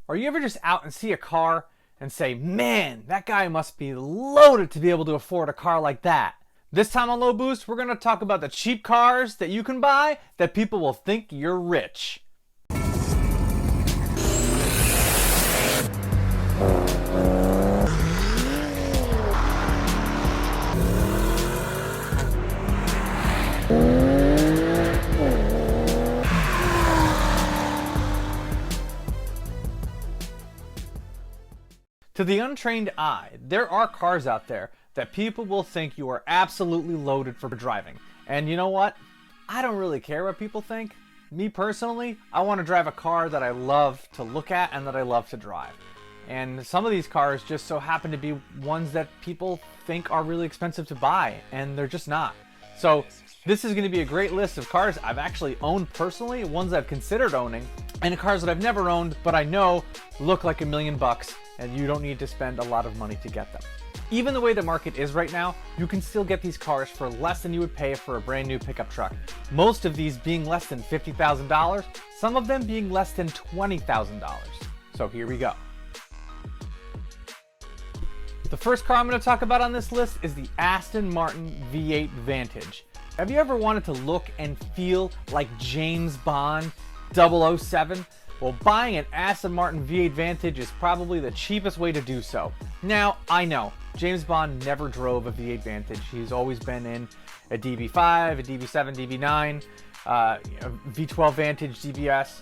Are you ever just out and see a car and say, man, that guy must be loaded to be able to afford a car like that? This time on Low Boost, we're going to talk about the cheap cars that you can buy that people will think you're rich. To the untrained eye, there are cars out there that people will think you are absolutely loaded for driving. And you know what? I don't really care what people think. Me personally, I want to drive a car that I love to look at and that I love to drive. And some of these cars just so happen to be ones that people think are really expensive to buy, and they're just not. So this is going to be a great list of cars I've actually owned personally, ones I've considered owning, and cars that I've never owned but I know look like $1 million and you don't need to spend a lot of money to get them. Even the way the market is right now, you can still get these cars for less than you would pay for a brand new pickup truck. Most of these being less than $50,000, some of them being less than $20,000. So here we go. The first car I'm going to talk about on this list is the Aston Martin V8 Vantage. Have you ever wanted to look and feel like James Bond 007? Well, buying an Aston Martin V8 Vantage is probably the cheapest way to do so. Now, I know, James Bond never drove a V8 Vantage. He's always been in a DB5, a DB7, DB9, a V12 Vantage, DBS,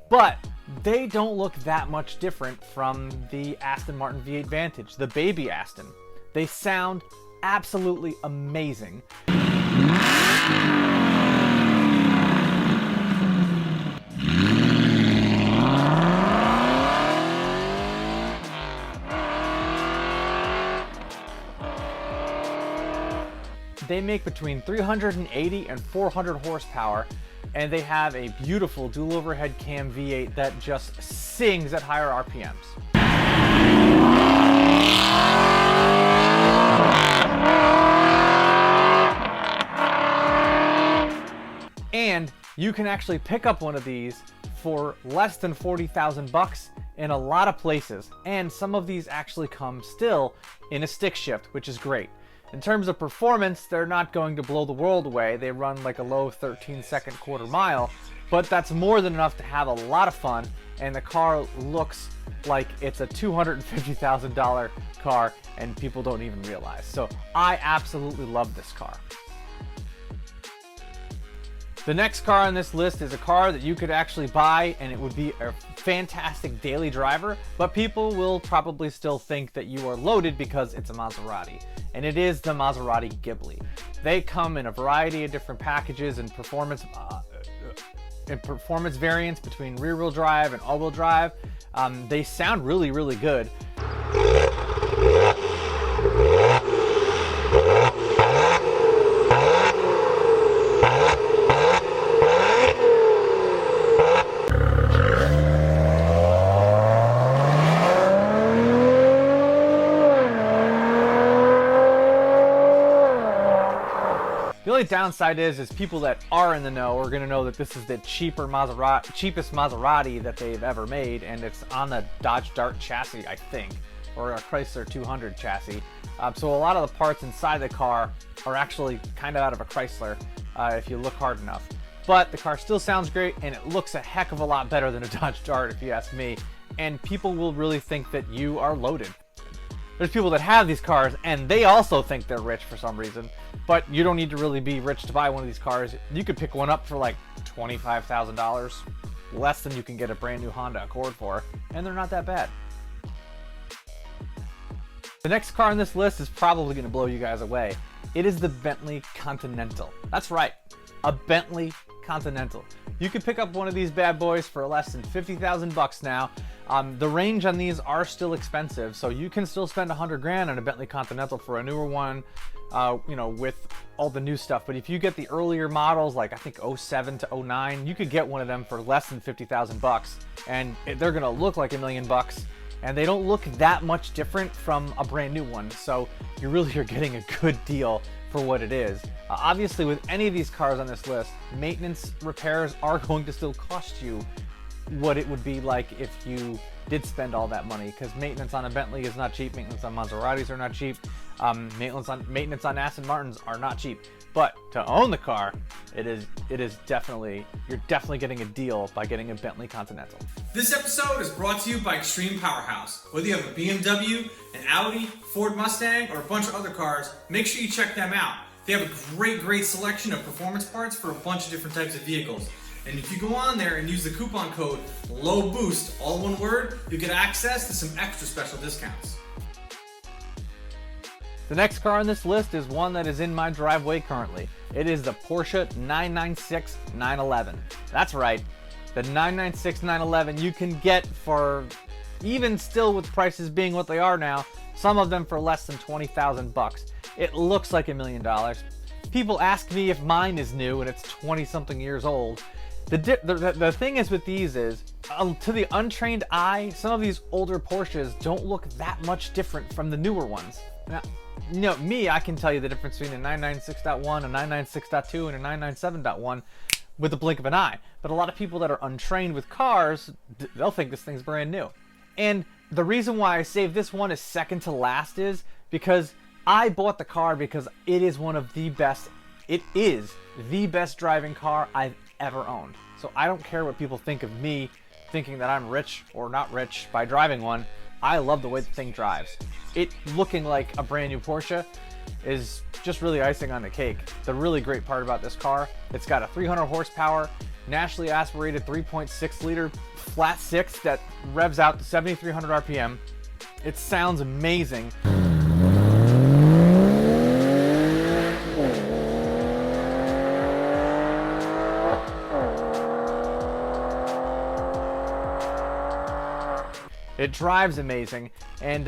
but they don't look that much different from the Aston Martin V8 Vantage, the baby Aston. They sound absolutely amazing. They make between 380 and 400 horsepower, and they have a beautiful dual overhead cam V8 that just sings at higher RPMs. And you can actually pick up one of these for less than $40,000 in a lot of places, and some of these actually come still in a stick shift, which is great. In terms of performance, they're not going to blow the world away. They run like a low 13-second quarter mile, but that's more than enough to have a lot of fun, and the car looks like it's a $250,000 car and people don't even realize. So I absolutely love this car. The next car on this list is a car that you could actually buy and it would be a fantastic daily driver, but people will probably still think that you are loaded because it's a Maserati. And it is the Maserati Ghibli. They come in a variety of different packages and performance variants between rear-wheel drive and all-wheel drive. They sound really, really good. The only downside is people that are in the know are going to know that this is the cheapest Maserati that they've ever made, and it's on the Dodge Dart chassis, I think, or a Chrysler 200 chassis. So a lot of the parts inside the car are actually kind of out of a Chrysler if you look hard enough. But the car still sounds great, and it looks a heck of a lot better than a Dodge Dart if you ask me, and people will really think that you are loaded. There's people that have these cars and they also think they're rich for some reason, but you don't need to really be rich to buy one of these cars. You could pick one up for like $25,000, less than you can get a brand new Honda Accord for, and they're not that bad. The next car on this list is probably going to blow you guys away. It is the Bentley Continental. That's right, a Bentley Continental. You could pick up one of these bad boys for less than $50,000 now. The range on these are still expensive, so you can still spend $100,000 on a Bentley Continental for a newer one, with all the new stuff. But if you get the earlier models, like I think 07 to 09, you could get one of them for less than $50,000, and they're gonna look like $1 million, and they don't look that much different from a brand new one. So you really are getting a good deal for what it is. Obviously, with any of these cars on this list, maintenance repairs are going to still cost you what it would be like if you did spend all that money, because maintenance on a Bentley is not cheap, maintenance on Maseratis are not cheap, maintenance on Aston Martins are not cheap. But to own the car, you're definitely getting a deal by getting a Bentley Continental. This episode is brought to you by Extreme Powerhouse. Whether you have a BMW, an Audi, Ford Mustang, or a bunch of other cars, make sure you check them out. They have a great selection of performance parts for a bunch of different types of vehicles. And if you go on there and use the coupon code LOWBOOST, all one word, you get access to some extra special discounts. The next car on this list is one that is in my driveway currently. It is the Porsche 996 911. That's right, the 996 911 you can get for, even still with prices being what they are now, some of them for less than 20,000 bucks. It looks like $1 million. People ask me if mine is new and it's 20 something years old. The thing is with these is, to the untrained eye, some of these older Porsches don't look that much different from the newer ones. Now, you know, me, I can tell you the difference between a 996.1, a 996.2, and a 997.1 with the blink of an eye. But a lot of people that are untrained with cars, they'll think this thing's brand new. And the reason why I saved this one as second to last is because I bought the car because it is one of the best, it is the best driving car I've ever owned. So I don't care what people think of me thinking that I'm rich or not rich by driving one. I love the way the thing drives. It looking like a brand new Porsche is just really icing on the cake. The really great part about this car, it's got a 300 horsepower, naturally aspirated 3.6 liter flat six that revs out to 7,300 RPM. It sounds amazing. It drives amazing, and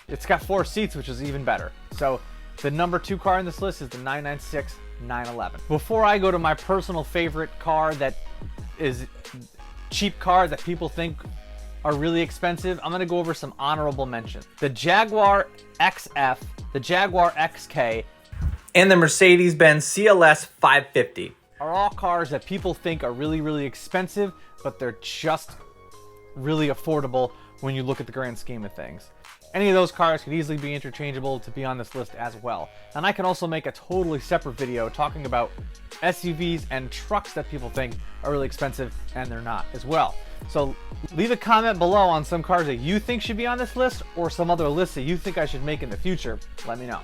it's got 4 seats, which is even better. So the number 2 car on this list is the 996 911. Before I go to my personal favorite car that is cheap car that people think are really expensive, I'm gonna go over some honorable mentions. The Jaguar XF, the Jaguar XK, and the Mercedes-Benz CLS 550 are all cars that people think are really expensive, but they're just really affordable when you look at the grand scheme of things. Any of those cars could easily be interchangeable to be on this list as well. And I can also make a totally separate video talking about SUVs and trucks that people think are really expensive and they're not as well. So leave a comment below on some cars that you think should be on this list or some other lists that you think I should make in the future. Let me know.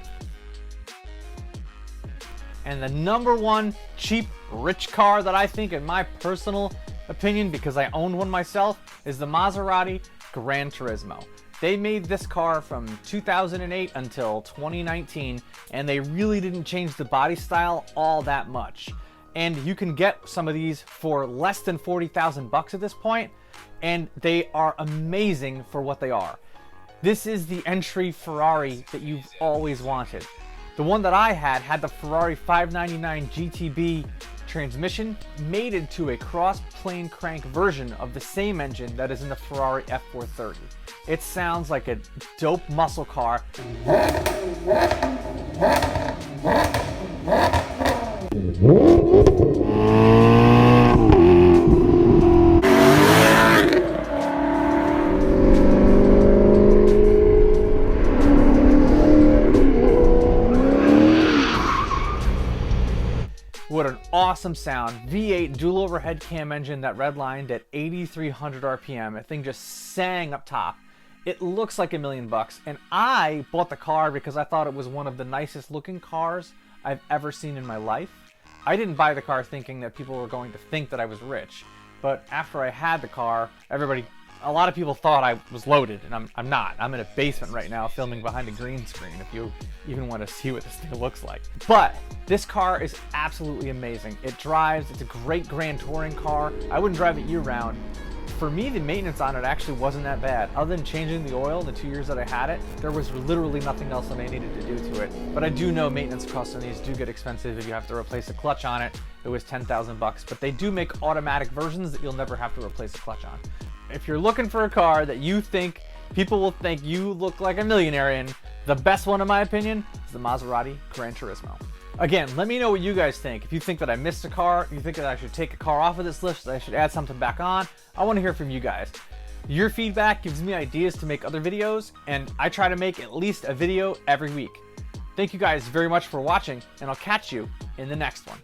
And the number 1 cheap, rich car that I think, in my personal opinion, because I own one myself, is the Maserati Gran Turismo. They made this car from 2008 until 2019, and they really didn't change the body style all that much. And you can get some of these for less than 40,000 bucks at this point, and they are amazing for what they are. This is the entry Ferrari that you've always wanted. The one that I had the Ferrari 599 GTB transmission made into a cross-plane crank version of the same engine that is in the Ferrari F430. It sounds like a dope muscle car. What an awesome sound. V8 dual overhead cam engine that redlined at 8,300 RPM. That thing just sang up top. It looks like $1 million bucks, and I bought the car because I thought it was one of the nicest looking cars I've ever seen in my life. I didn't buy the car thinking that people were going to think that I was rich, but after I had the car, a lot of people thought I was loaded, and I'm not. I'm in a basement right now filming behind a green screen, if you even want to see what this thing looks like. But this car is absolutely amazing. It drives, it's a great grand touring car. I wouldn't drive it year round. For me, the maintenance on it actually wasn't that bad. Other than changing the oil in the 2 years that I had it, there was literally nothing else that I needed to do to it. But I do know maintenance costs on these do get expensive. If you have to replace a clutch on it, it was 10,000 bucks. But they do make automatic versions that you'll never have to replace a clutch on. If you're looking for a car that you think people will think you look like a millionaire in, the best one in my opinion is the Maserati Gran Turismo. Again, let me know what you guys think. If you think that I missed a car, you think that I should take a car off of this list, that I should add something back on, I want to hear from you guys. Your feedback gives me ideas to make other videos, and I try to make at least a video every week. Thank you guys very much for watching, and I'll catch you in the next one.